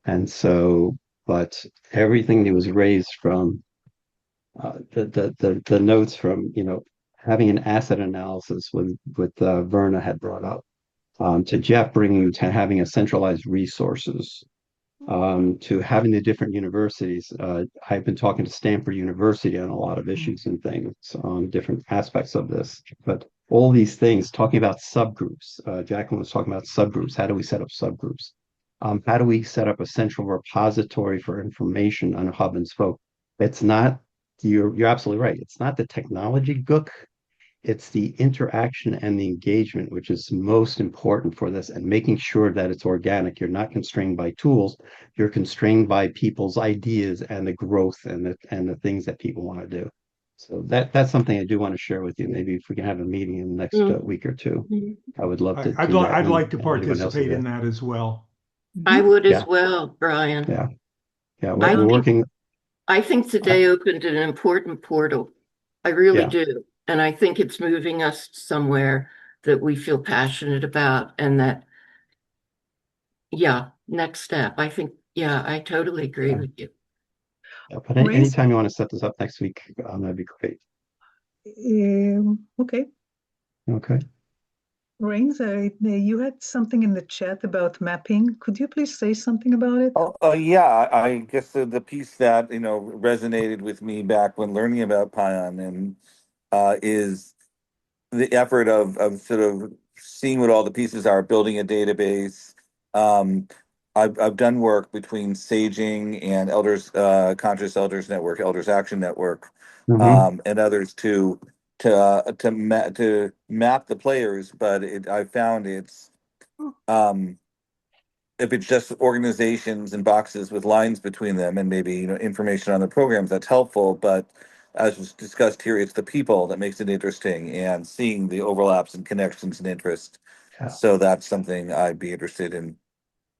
And so, but everything that was raised from the notes from, having an asset analysis with Verna had brought up, to Jeff bringing to having a centralized resources, to having the different universities. I've been talking to Stanford University on a lot of issues and things on different aspects of this, but all these things, talking about subgroups. Jacqueline was talking about subgroups. How do we set up subgroups? How do we set up a central repository for information on hub and spoke? It's not, you're absolutely right. It's not the technology gook. It's the interaction and the engagement, which is most important for this, and making sure that it's organic. You're not constrained by tools. You're constrained by people's ideas and the growth and the things that people want to do. So that's something I do want to share with you. Maybe if we can have a meeting in the next week or two, I would love to do that. I'd like to when anyone else is participate in there. that as well. I would as Yeah. well, Brian. Yeah. I We're think- working. I think today opened an important portal. I really Yeah. do. And I think it's moving us somewhere that we feel passionate about, and that, next step. I think, I totally agree with you. Yeah, but Raise- anytime you want to set this up next week, that'd be great. Okay. Okay. Rains, you had something in the chat about mapping. Could you please say something about it? Yeah, I guess the piece that resonated with me back when learning about PION and is the effort of sort of seeing what all the pieces are, building a database. I've done work between Saging and Elders Conscious Elders Network, Elders Action Network, and others to map the players, but I found it's if it's just organizations and boxes with lines between them and maybe information on the programs, that's helpful. But as was discussed here, it's the people that makes it interesting and seeing the overlaps and connections and interest. Yeah. So that's something I'd be interested in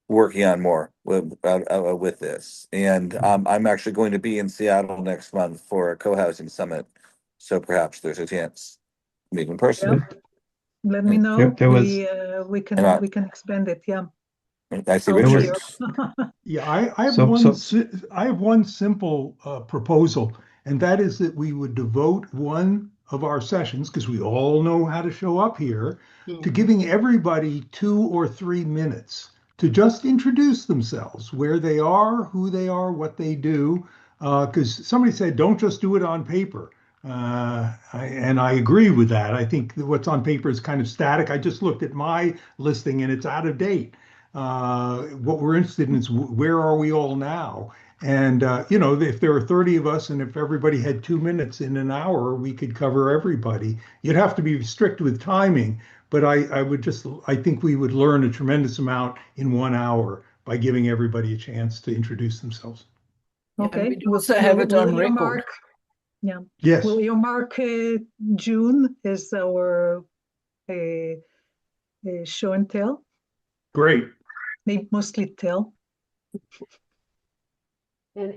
working on more with this. And I'm actually going to be in Seattle next month for a co-housing summit. So perhaps there's a chance to meet in person. Yeah. Let me know. There was- we can expand it. Yeah. I see I'll be Richard. here. Yeah, I have So- I have one simple proposal, and that is that we would devote one of our sessions, because we all know how to show up here, to giving everybody 2 or 3 minutes to just introduce themselves, where they are, who they are, what they do. Because somebody said, don't just do it on paper. And I agree with that. I think what's on paper is kind of static. I just looked at my listing and it's out of date. What we're interested in is where are we all now? And, if there are 30 of us and if everybody had 2 minutes in an hour, we could cover everybody. You'd have to be strict with timing, but I think we would learn a tremendous amount in 1 hour by giving everybody a chance to introduce themselves. Okay. We'd also have it on record. Mark, yeah. Yes. Will you mark June as our show and tell? Great. Maybe mostly tell. Well,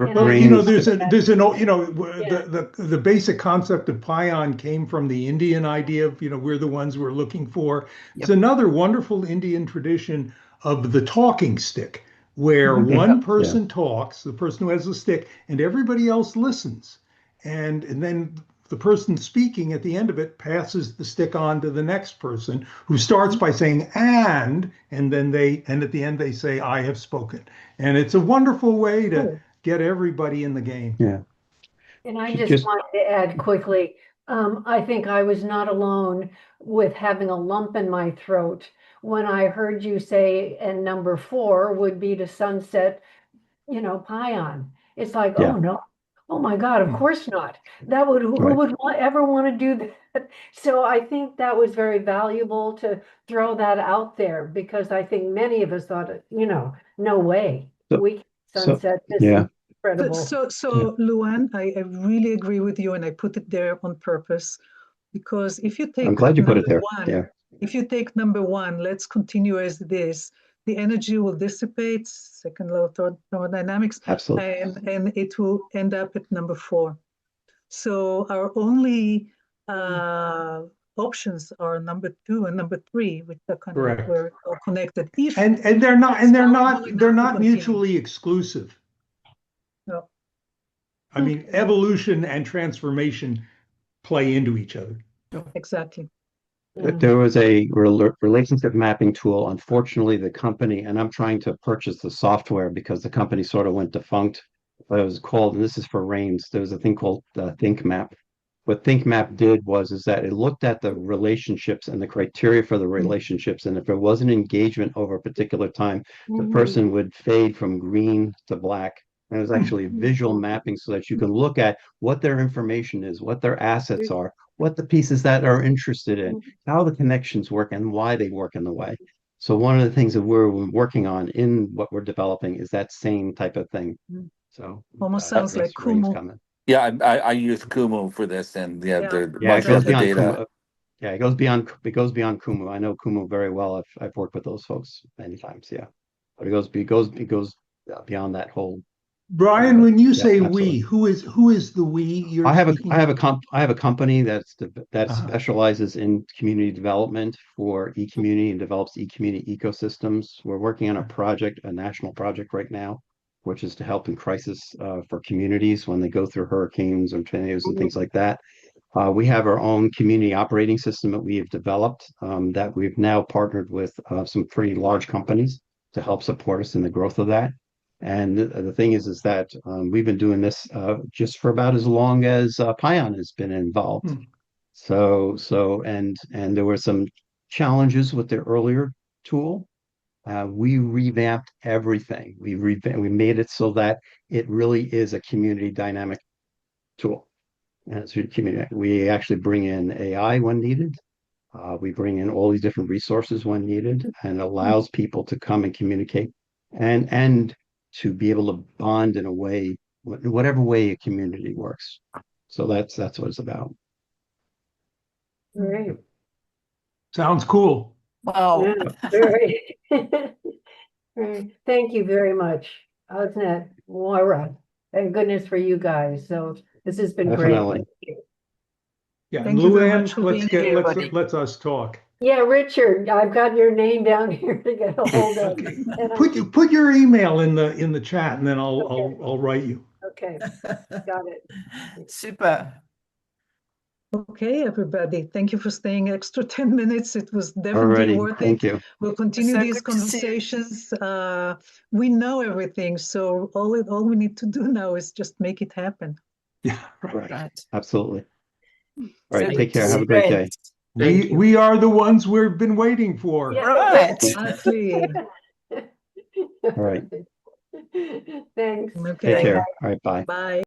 there's an the basic concept of PION came from the Indian idea of we're the ones we're looking for. It's another wonderful Indian tradition of the talking stick, where Mhm. one Yeah. person talks, the person who has the stick, and everybody else listens. And then the person speaking at the end of it passes the stick on to the next person who starts by saying and then at the end they say, I have spoken. And it's a wonderful way to Oh. get everybody in the game. Yeah. And I Ju- just Just wanted to add quickly, I think I was not alone with having a lump in my throat when I heard you say, and number 4 would be to sunset, PION. It's like, oh yeah. no, oh my God, of course not. That would, who Right. would ever want to do that? So I think that was very valuable to throw that out there because I think many of us thought, no way, So we can so sunset this yeah. incredible. Yeah. Luan, I really agree with you, and I put it there on purpose because if you I'm take glad you put it number there. one, Yeah. if you take number 1, let's continue as this. The energy will dissipate, second law of thermodynamics, Absolutely. and it will end up at number 4. So our only options are number 2 and number 3, which are kind of like Correct. we're all connected. If And they're not it's powerful they're enough to not continue. mutually exclusive. No. I mean, evolution and transformation play into each other. Exactly. There was a relationship mapping tool. Unfortunately, the company, and I'm trying to purchase the software because the company sort of went defunct. But it was called, and this is for RAINS, there was a thing called ThinkMap. What ThinkMap did is that it looked at the relationships and the criteria for the relationships. And if there was an engagement over a particular time, the person would fade from green to black. And it was actually visual mapping so that you can look at what their information is, what their assets are, what the pieces that are interested in, how the connections work, and why they work in the way. So one of the things that we're working on in what we're developing is that same type of thing. So Almost sounds like RAIN's Kumu. coming. Yeah, I use Kumu for this, and Yeah. Yeah, it much of goes the beyond data. Kumu. Yeah, it goes beyond Kumu. I know Kumu very well. I've worked with those folks many times. Yeah, but it goes beyond that whole. Brian, when you say absolutely. we, who is the we you're I have speaking I have a of? I have a company that Uh-huh. specializes in community development for e-community and develops e-community ecosystems. We're working on a national project right now, which is to help in crisis for communities when they go through hurricanes or tornadoes and things like that. We have our own community operating system that we have developed that we've now partnered with some pretty large companies to help support us in the growth of that. And the thing is that we've been doing this just for about as long as PION has been involved. And there were some challenges with the earlier tool. We revamped everything. We made it so that it really is a community dynamic tool. And it's community. We actually bring in AI when needed. We bring in all these different resources when needed, and it allows people to come and communicate and to be able to bond in a way, whatever way a community works. So that's what it's about. Great. Sounds cool. Wow. Yeah, very. Right. Thank you very much, Osnet, Moira. Thank goodness for you guys. So this has been great. Definitely. Thank you. Yeah, Thank you very Luann, much for being here, buddy. let's us talk. Yeah, Richard, I've got your name down here to get a hold of. Okay. And Put your email in the chat, and then Okay. I'll write you. Okay, got it. Super. Okay, everybody. Thank you for staying extra 10 minutes. It was definitely Alrighty, worth thank it. you. We'll continue So these good to see you. conversations. We know everything, so all we need to do now is just make it happen. Yeah, right. Right. Absolutely. All So right, good take to care. see Have a great day. friends. Thank you. We are the ones we've been waiting for. Yeah, Right. Exactly. All right, Thanks. Okay. take care. All right, bye. Bye.